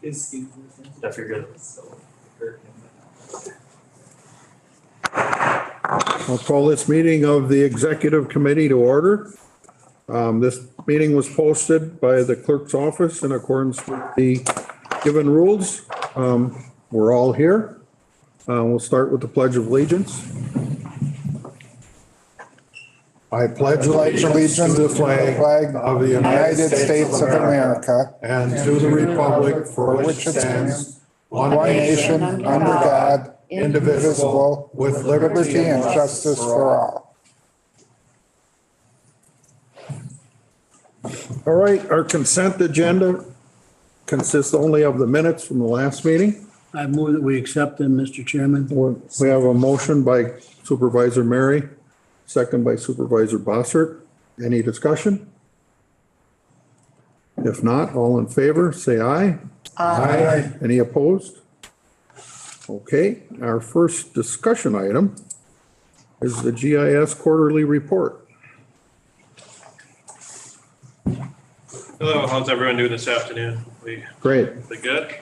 His skin. I figured. So, I'll call this meeting of the Executive Committee to order. This meeting was posted by the clerk's office in accordance with the given rules. We're all here. We'll start with the Pledge of Allegiance. I pledge allegiance to the flag of the United States of America and to the republic for which it stands, one nation, under God, indivisible, with liberty and justice for all. All right, our consent agenda consists only of the minutes from the last meeting. I move that we accept them, Mr. Chairman. We have a motion by Supervisor Mary, second by Supervisor Bossert. Any discussion? If not, all in favor, say aye. Aye. Any opposed? Okay, our first discussion item is the GIS Quarterly Report. Hello, how's everyone doing this afternoon? Great. Good?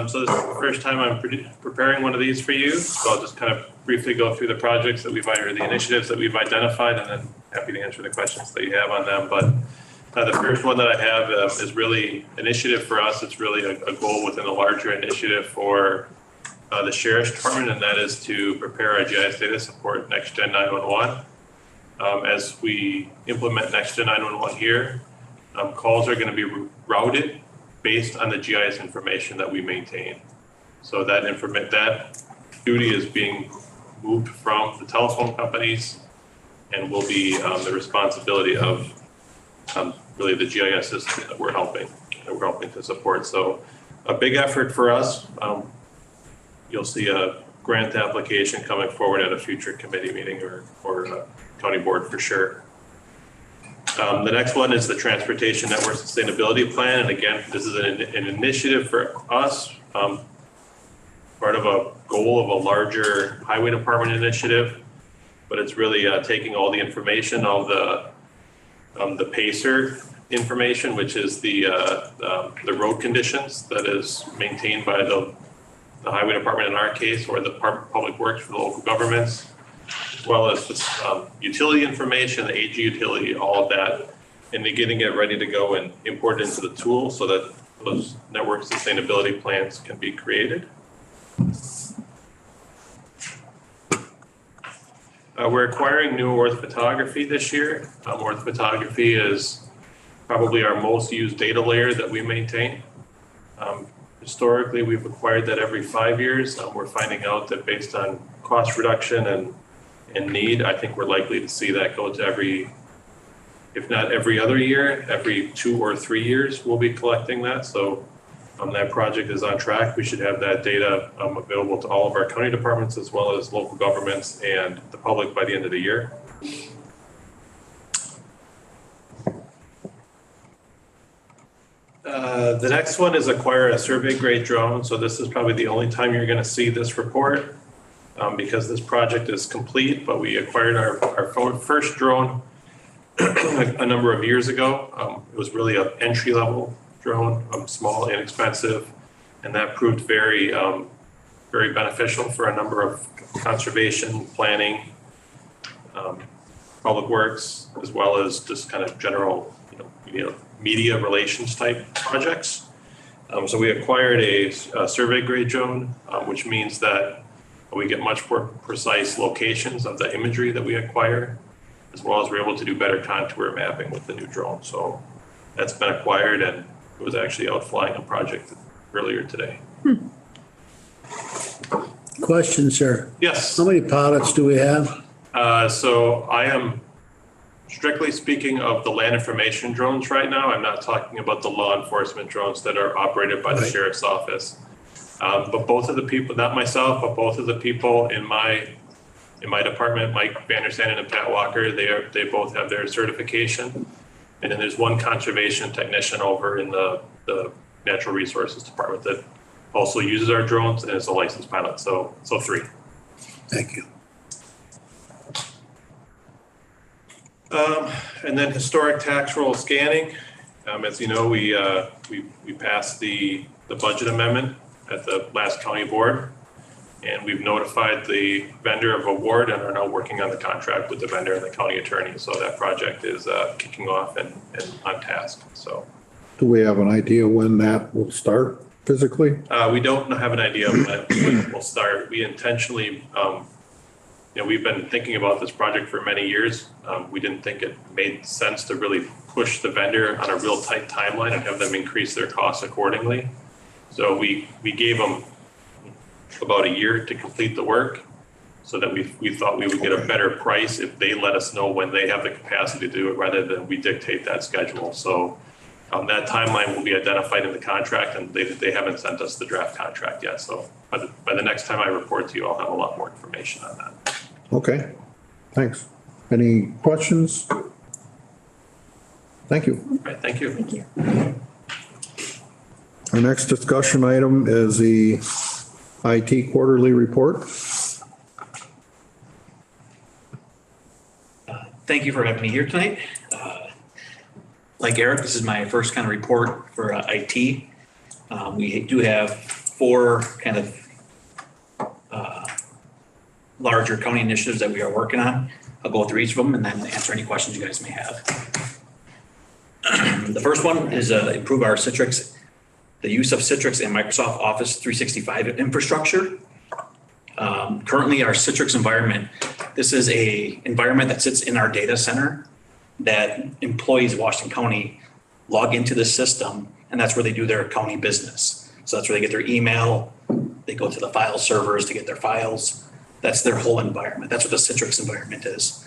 So this is the first time I'm preparing one of these for you. So I'll just kind of briefly go through the projects that we've, or the initiatives that we've identified, and then happy to answer the questions that you have on them. But the first one that I have is really initiative for us. It's really a goal within a larger initiative for the Sheriff's Department, and that is to prepare our GIS data support NextGen 911. As we implement NextGen 911 here, calls are going to be routed based on the GIS information that we maintain. So that duty is being moved from the telephone companies and will be the responsibility of really the GIS system that we're helping to support. So a big effort for us. You'll see a grant application coming forward at a future committee meeting or county board for sure. The next one is the Transportation Network Sustainability Plan. And again, this is an initiative for us, part of a goal of a larger highway department initiative, but it's really taking all the information, all the PACER information, which is the road conditions that is maintained by the highway department in our case, or the public works for the local governments, as well as the utility information, the AG utility, all of that, and then getting it ready to go and import it into the tool so that those network sustainability plans can be created. We're acquiring new orthophotography this year. Orthophotography is probably our most used data layer that we maintain. Historically, we've acquired that every 5 years. We're finding out that based on cost reduction and need, I think we're likely to see that go to if not every other year, every 2 or 3 years, we'll be collecting that. So that project is on track. We should have that data available to all of our county departments as well as local governments and the public by the end of the year. The next one is acquire a survey grade drone. So this is probably the only time you're going to see this report because this project is complete, but we acquired our first drone a number of years ago. It was really an entry level drone, small, inexpensive, and that proved very, very beneficial for a number of conservation, planning, public works, as well as just kind of general, media relations type projects. So we acquired a survey grade drone, which means that we get much more precise locations of the imagery that we acquire, as well as we're able to do better contour mapping with the new drone. So that's been acquired, and it was actually out flying a project earlier today. Question, sir. Yes. How many pilots do we have? So I am strictly speaking of the land information drones right now. I'm not talking about the law enforcement drones that are operated by the sheriff's office. But both of the people, not myself, but both of the people in my department, Mike Vandersanden and Pat Walker, they both have their certification. And then there's one conservation technician over in the natural resources department that also uses our drones and is a licensed pilot. So 3. Thank you. And then historic tax roll scanning. As you know, we passed the budget amendment at the last county board, and we've notified the vendor of award and are now working on the contract with the vendor and the county attorney. So that project is kicking off and on task. So, Do we have an idea when that will start physically? we don't have an idea of when we'll start. We intentionally, we've been thinking about this project for many years. We didn't think it made sense to really push the vendor on a real tight timeline and have them increase their costs accordingly. So we gave them about a year to complete the work so that we thought we would get a better price if they let us know when they have the capacity to do it rather than we dictate that schedule. So that timeline will be identified in the contract, and they haven't sent us the draft contract yet. So by the next time I report to you, I'll have a lot more information on that. Okay, thanks. Any questions? Thank you. All right, thank you. Thank you. Our next discussion item is the IT Quarterly Report. Thank you for having me here tonight. Like Eric, this is my first kind of report for IT. We do have 4 kind of larger county initiatives that we are working on. I'll go through each of them and then answer any questions you guys may have. The first one is improve our Citrix, the use of Citrix and Microsoft Office 365 infrastructure. Currently, our Citrix environment, this is a environment that sits in our data center that employees of Washington County log into the system, and that's where they do their county business. So that's where they get their email, they go to the file servers to get their files. That's their whole environment. That's what the Citrix environment is.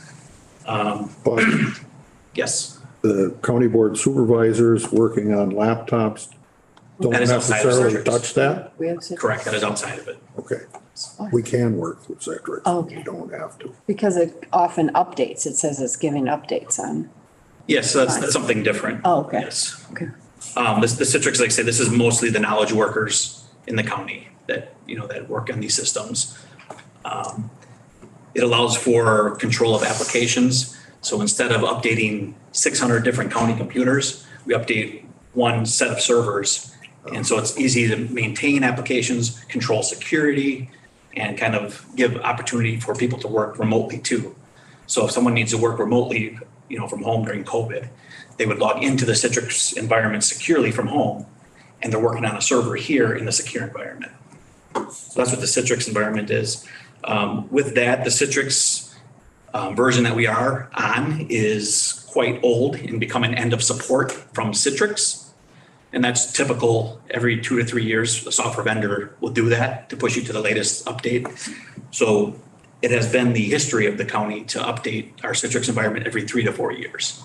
But Yes. the county board supervisors working on laptops don't That is outside of necessarily Citrix. touch that? We have Citrix. Correct, that is outside of it. Okay. We can work with Citrix. Oh, okay. We don't have to. Because it often updates. It says it's giving updates on. Yes, so that's something different. Oh, okay. Yes. Okay. The Citrix, like I said, this is mostly the knowledge workers in the county that, that work on these systems. It allows for control of applications. So instead of updating 600 different county computers, we update one set of servers. And so it's easy to maintain applications, control security, and kind of give opportunity for people to work remotely too. So if someone needs to work remotely, from home during COVID, they would log into the Citrix environment securely from home, and they're working on a server here in the secure environment. So that's what the Citrix environment is. With that, the Citrix version that we are on is quite old and become an end of support from Citrix. And that's typical. Every 2 to 3 years, a software vendor will do that to push you to the latest update. So it has been the history of the county to update our Citrix environment every 3 to 4 years.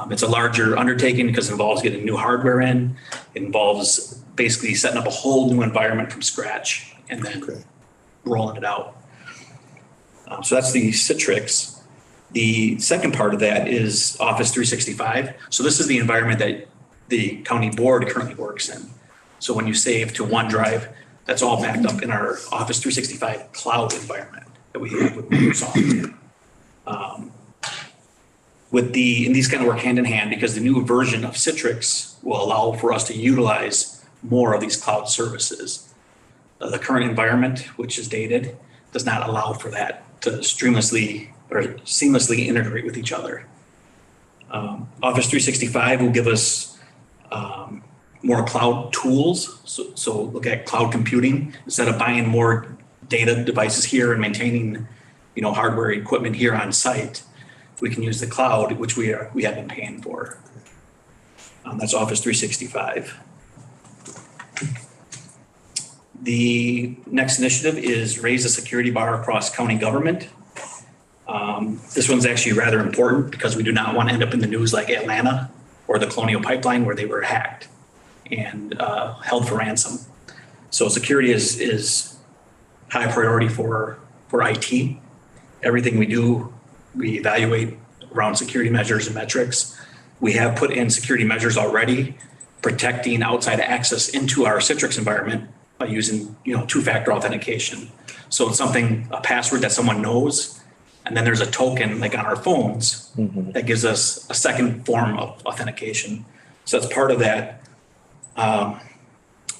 It's a larger undertaking because it involves getting new hardware in. It involves basically setting up a whole new environment from scratch and then rolling it out. So that's the Citrix. The second part of that is Office 365. So this is the environment that the county board currently works in. So when you save to OneDrive, that's all backed up in our Office 365 cloud environment that we have with Microsoft. And these kind of work hand in hand because the new version of Citrix will allow for us to utilize more of these cloud services. The current environment, which is dated, does not allow for that to seamlessly integrate with each other. Office 365 will give us more cloud tools. So look at cloud computing instead of buying more data devices here and maintaining, hardware equipment here on site. We can use the cloud, which we have been paying for. That's Office 365. The next initiative is raise the security bar across county government. This one's actually rather important because we do not want to end up in the news like Atlanta or the Colonial Pipeline where they were hacked and held for ransom. So security is high priority for IT. Everything we do, we evaluate around security measures and metrics. We have put in security measures already, protecting outside access into our Citrix environment by using, two-factor authentication. So it's a password that someone knows, and then there's a token like on our phones that gives us a second form of authentication. So that's part of that.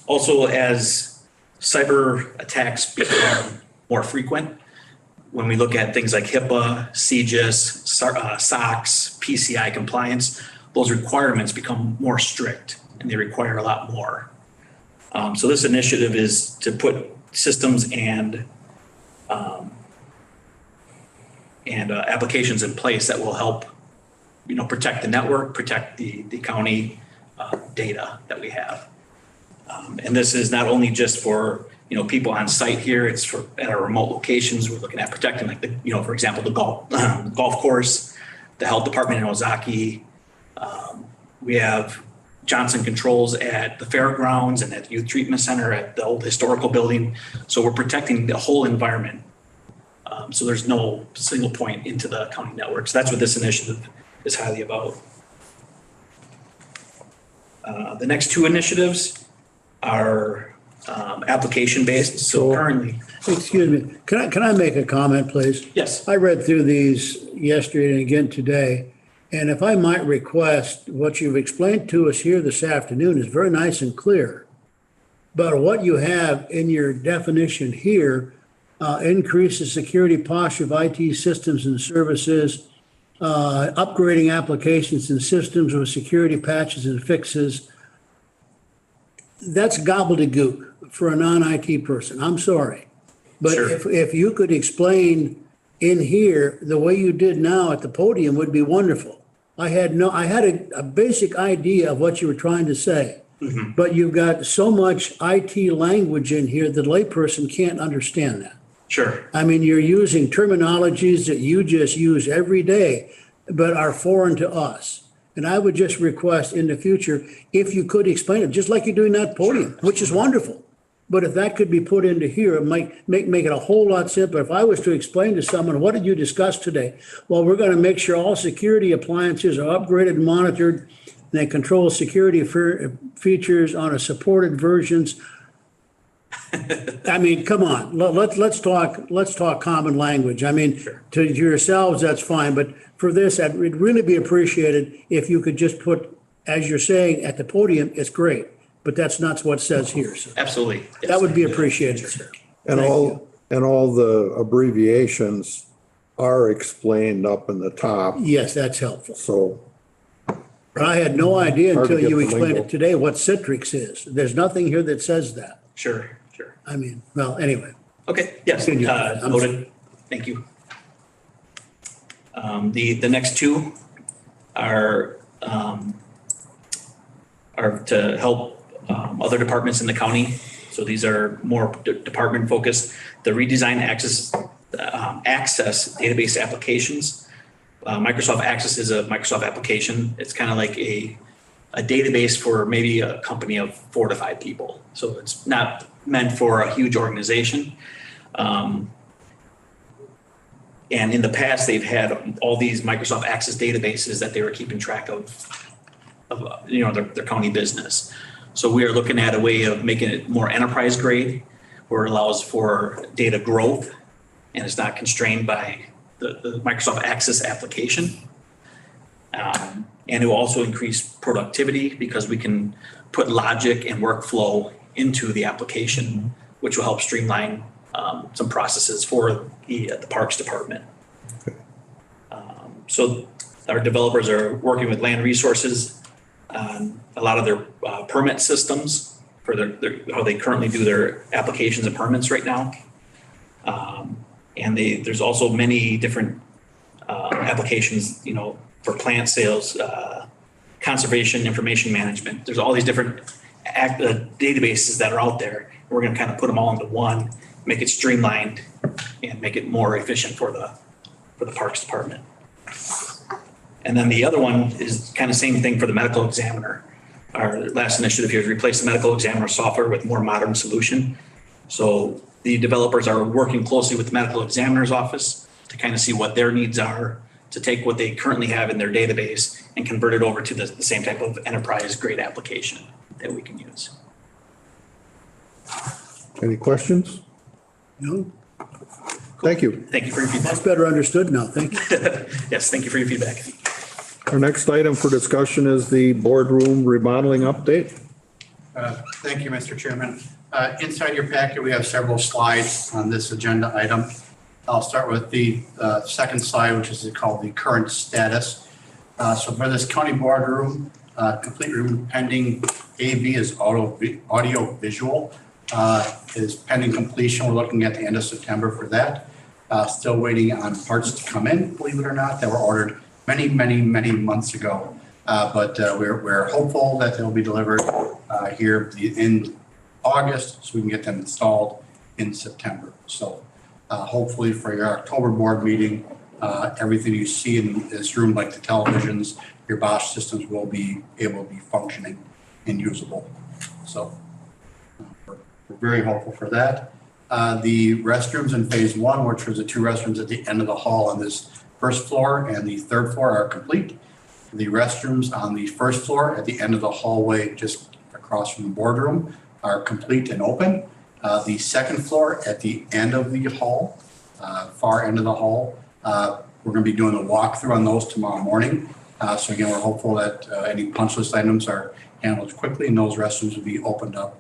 Also, as cyber attacks become more frequent, when we look at things like HIPAA, CGIS, SOX, PCI compliance, those requirements become more strict and they require a lot more. So this initiative is to put systems and applications in place that will help, protect the network, protect the county data that we have. And this is not only just for, people on site here, it's for at our remote locations. We're looking at protecting for example, the golf course, the health department in Ozaki. We have Johnson Controls at the fairgrounds and at the youth treatment center at the old historical building. So we're protecting the whole environment. So there's no single point into the county network. So that's what this initiative is highly about. The next two initiatives are application-based. So currently. Excuse me, can I make a comment, please? Yes. I read through these yesterday and again today, and if I might request, what you've explained to us here this afternoon is very nice and clear. But what you have in your definition here, increase the security posture of IT systems and services, upgrading applications and systems with security patches and fixes. That's gobbledygook for a non-IT person. I'm sorry. But Sure. if you could explain in here the way you did now at the podium would be wonderful. I had a basic idea of what you were trying to say, but you've got so much IT language in here that a layperson can't understand that. Sure. I mean, you're using terminologies that you just use every day, but are foreign to us. And I would just request in the future, if you could explain it, just like you're doing that podium, which is wonderful. But if that could be put into here, it might make it a whole lot simpler. If I was to explain to someone, what did you discuss today? Well, we're going to make sure all security appliances are upgraded and monitored, and they control security features on a supported versions. I mean, come on, let's talk common language. I mean, to yourselves, that's fine, but for this, it'd really be appreciated if you could just put, as you're saying at the podium, it's great, but that's not what it says here. So Absolutely. Yes. that would be appreciated, sir. And all the abbreviations are explained up in the top. Yes, that's helpful. So But I had no idea Hard to until get you the explained lingo. it today what Citrix is. There's nothing here that says that. Sure. I mean, well, anyway. Okay, yes, Continue. noted. Thank you. The next two are to help other departments in the county. So these are more department focused. The redesign access database applications. Microsoft Access is a Microsoft application. It's kind of like a database for maybe a company of 4 to 5 people. So it's not meant for a huge organization. And in the past, they've had all these Microsoft Access databases that they were keeping track of their county business. So we are looking at a way of making it more enterprise grade, where it allows for data growth and it's not constrained by the Microsoft Access application. And it will also increase productivity because we can put logic and workflow into the application, which will help streamline some processes for the Parks Department. So our developers are working with land resources on a lot of their permit systems for how they currently do their applications and permits right now. And there's also many different applications, for plant sales, conservation, information management. There's all these different databases that are out there. We're going to kind of put them all into one, make it streamlined, and make it more efficient for the Parks Department. And then the other one is kind of same thing for the medical examiner. Our last initiative here is replace the medical examiner software with more modern solution. So the developers are working closely with the medical examiner's office to kind of see what their needs are, to take what they currently have in their database and convert it over to the same type of enterprise grade application that we can use. any questions? No, Thank you. Thank you for your feedback. much better understood now. Thank you. Yes, thank you for your feedback. Our next item for discussion is the boardroom remodeling update. Thank you, Mr. Chairman. Inside your packet, we have several slides on this agenda item. I'll start with the second slide, which is called the current status. So for this county boardroom, complete room pending AV is audio visual is pending completion. We're looking at the end of September for that. Still waiting on parts to come in, believe it or not, that were ordered many months ago. But we're hopeful that they'll be delivered here in August, so we can get them installed in September. So hopefully for your October board meeting, everything you see in this room, like the televisions, your Bosch systems, will be able to be functioning and usable. So we're very hopeful for that. The restrooms in phase one, which was the two restrooms at the end of the hall on this first floor and the third floor, are complete. The restrooms on the first floor at the end of the hallway, just across from the boardroom, are complete and open. The second floor at the end of the hall, far end of the hall, we're going to be doing a walkthrough on those tomorrow morning. So again, we're hopeful that any punch list items are handled quickly and those restrooms will be opened up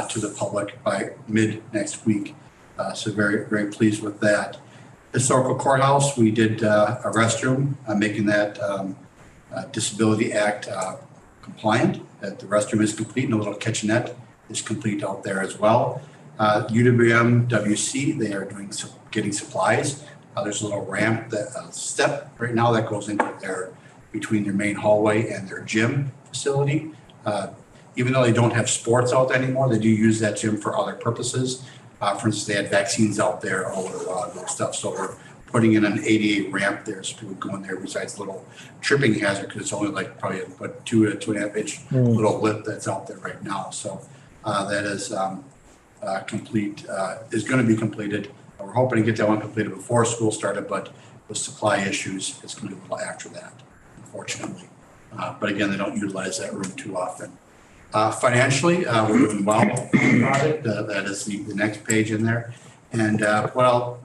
to the public by mid next week. So very pleased with that. Historical Courthouse, we did a restroom, making that Disability Act compliant. That the restroom is complete and a little kitchenette is complete out there as well. UWM WC, they are getting supplies. There's a little ramp, that step right now that goes into between their main hallway and their gym facility. Even though they don't have sports out anymore, they do use that gym for other purposes. For instance, they had vaccines out there, all of those stuff. So we're putting in an ADA ramp there so people go in there besides the little tripping hazard, because it's only like probably a 2.5 inch little lip that's out there right now. So that is complete, is going to be completed. We're hoping to get that one completed before school started, but with supply issues, it's going to be a little after that, unfortunately. But again, they don't utilize that room too often. Financially, we're doing well on the project. That is the next page in there. And what I'll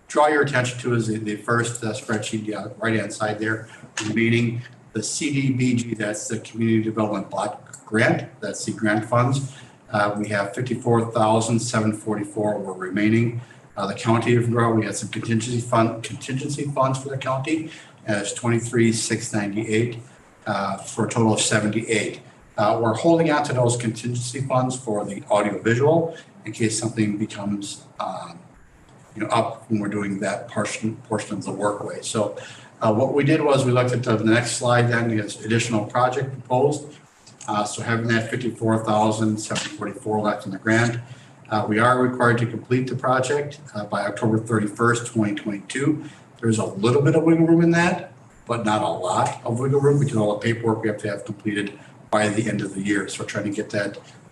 draw your attention to is the first spreadsheet, right-hand side there, meaning the CDBG, that's the Community Development Block Grant. That's the grant funds. We have $54,744 were remaining. The county of Monroe, we had some contingency funds for the county. It's $23,698 for a total of $78. We're holding on to those contingency funds for the audiovisual in case something becomes up when we're doing that portion of the workway. So what we did was we looked at the next slide then, is additional project proposed. So having that $54,744 left in the grant, we are required to complete the project by October 31st, 2022. There's a little bit of wiggle room in that, but not a lot of wiggle room because all the paperwork we have to have completed by the end of the year. So we're trying to get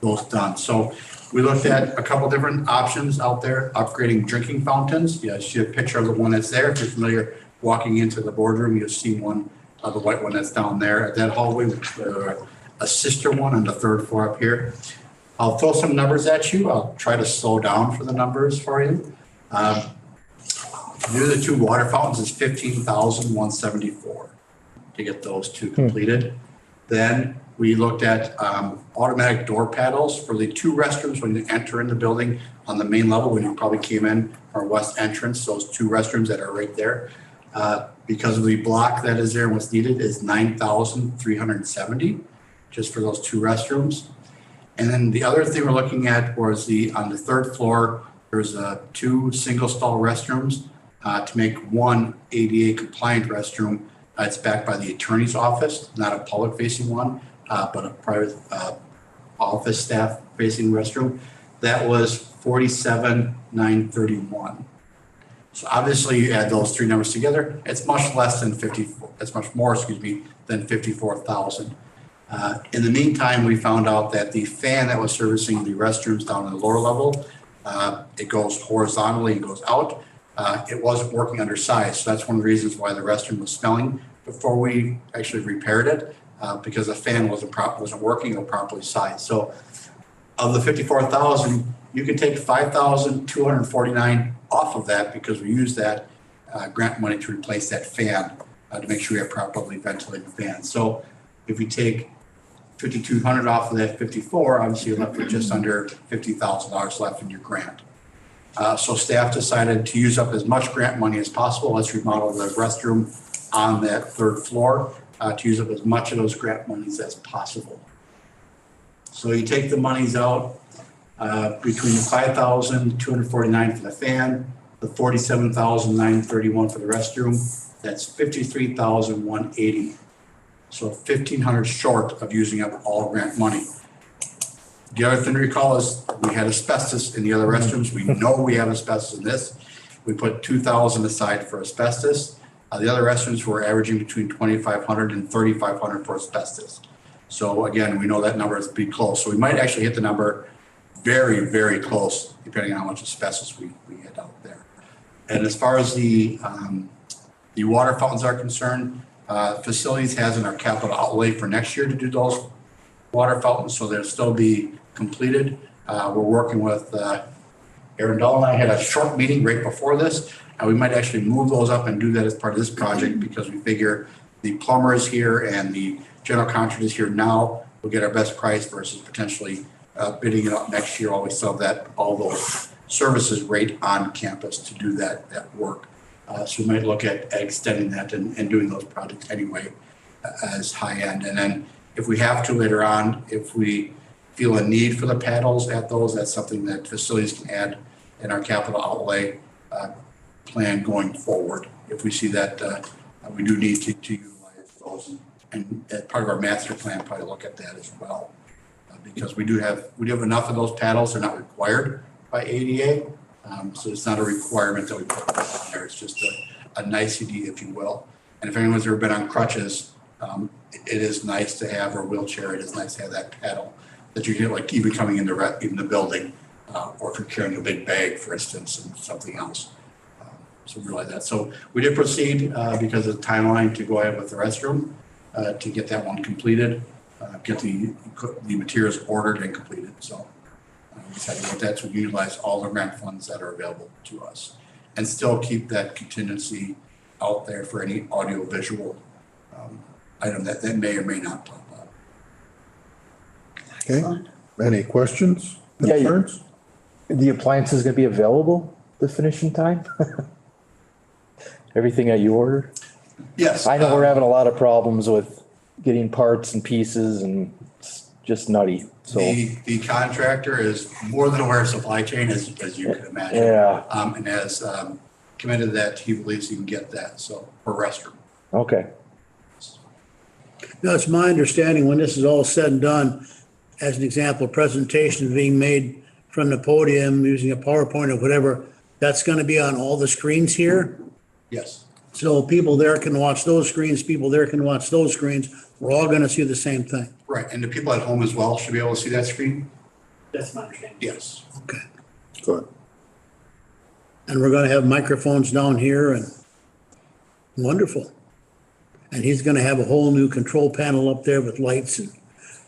those done. So we looked at a couple different options out there, upgrading drinking fountains. You see a picture of the one that's there. If you're familiar walking into the boardroom, you'll see one, the white one that's down there at that hallway, a sister one on the third floor up here. I'll throw some numbers at you. I'll try to slow down for the numbers for you. Near the two water fountains is $15,174 to get those two completed. Then we looked at automatic door paddles for the two restrooms when you enter in the building on the main level, when you probably came in our west entrance, those two restrooms that are right there. Because of the block that is there and what's needed is $9,370 just for those two restrooms. And then the other thing we're looking at was on the third floor, there's two single stall restrooms to make one ADA compliant restroom. It's backed by the attorney's office, not a public facing one, but a private office staff facing restroom. That was $47,931. So obviously you add those three numbers together, it's much less than than 54,000. In the meantime, we found out that the fan that was servicing the restrooms down in the lower level, it goes horizontally and goes out. It wasn't working undersized. So that's one of the reasons why the restroom was smelling before we actually repaired it, because the fan wasn't working or properly sized. So of the 54,000, you can take 5,249 off of that because we used that grant money to replace that fan to make sure we have properly ventilated fans. So if we take 5,200 off of that 54, obviously you're left with just under $50,000 left in your grant. So staff decided to use up as much grant money as possible. Let's remodel the restroom on that third floor to use up as much of those grant monies as possible. So you take the monies out between the $5,249 for the fan, the $47,931 for the restroom. That's $53,180. So $1,500 short of using up all grant money. The other thing to recall is we had asbestos in the other restrooms. We know we have asbestos in this. We put $2,000 aside for asbestos. The other restrooms were averaging between $2,500 and $3,500 for asbestos. So again, we know that number is pretty close. So we might actually hit the number very, very close, depending on how much asbestos we had out there. And as far as the water fountains are concerned, facilities has in our capital outlay for next year to do those water fountains, so they'll still be completed. We're working with Aaron Dahl and I had a short meeting right before this, and we might actually move those up and do that as part of this project because we figure the plumber is here and the general contractor is here now. We'll get our best price versus potentially bidding it up next year while we still have all those services right on campus to do that work. So we might look at extending that and doing those projects anyway as high end. And then if we have to later on, if we feel a need for the paddles at those, that's something that facilities can add in our capital outlay plan going forward. If we see that we do need to utilize those, and as part of our master plan, probably look at that as well. Because we do have enough of those paddles. They're not required by ADA. So it's not a requirement that we put on there. It's just a nicety, if you will. And if anyone's ever been on crutches, it is nice to have, or wheelchair, it is nice to have that paddle that you get, like even coming in the building, or if you're carrying a big bag, for instance, and something else. So we realize that. So we did proceed because of the timeline to go ahead with the restroom to get that one completed, get the materials ordered and completed. So we decided to get that to utilize all the grant funds that are available to us and still keep that contingency out there for any audio visual item that may or may not pop up. Okay, any questions, concerns? The appliance is gonna be available the finishing time? Everything that you ordered? Yes. I know we're having a lot of problems with getting parts and pieces and it's just nutty, so. The contractor is more than aware of supply chain as you can imagine. Yeah. And has committed that he believes he can get that, so, for restroom. Okay. Now, it's my understanding when this is all said and done, as an example, presentation being made from the podium using a PowerPoint or whatever, that's going to be on all the screens here. Yes. So people there can watch those screens, people there can watch those screens. We're all going to see the same thing. Right, and the people at home as well should be able to see that screen? That's my understanding. Yes. Okay. Good. And we're going to have microphones down here and wonderful. And he's going to have a whole new control panel up there with lights and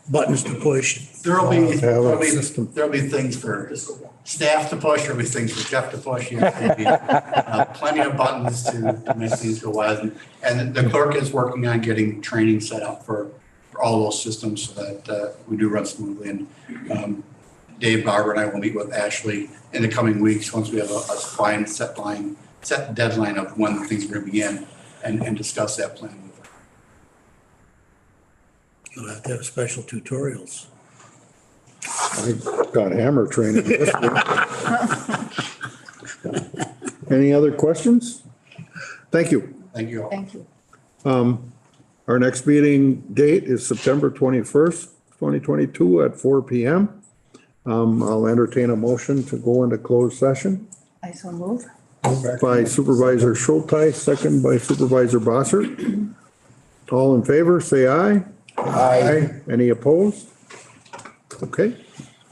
buttons to push. There'll be system. things for staff to push, there'll be things for Jeff to push. You know, there'll be plenty of buttons to make things go wild. And the clerk is working on getting training set up for all those systems so that we do run smoothly. And Dave Barber and I will meet with Ashley in the coming weeks once we have a set deadline of when things are going to begin and discuss that plan with her. You'll have to have special tutorials. I got hammer training this week. Any other questions? Thank you. Thank you all. Thank you. Our next meeting date is September 21st, 2022 at 4 PM. I'll entertain a motion to go into closed session I so move. by Supervisor Schulteis, second by Supervisor Bossert. All in favor, say aye. Aye. Any opposed? Okay.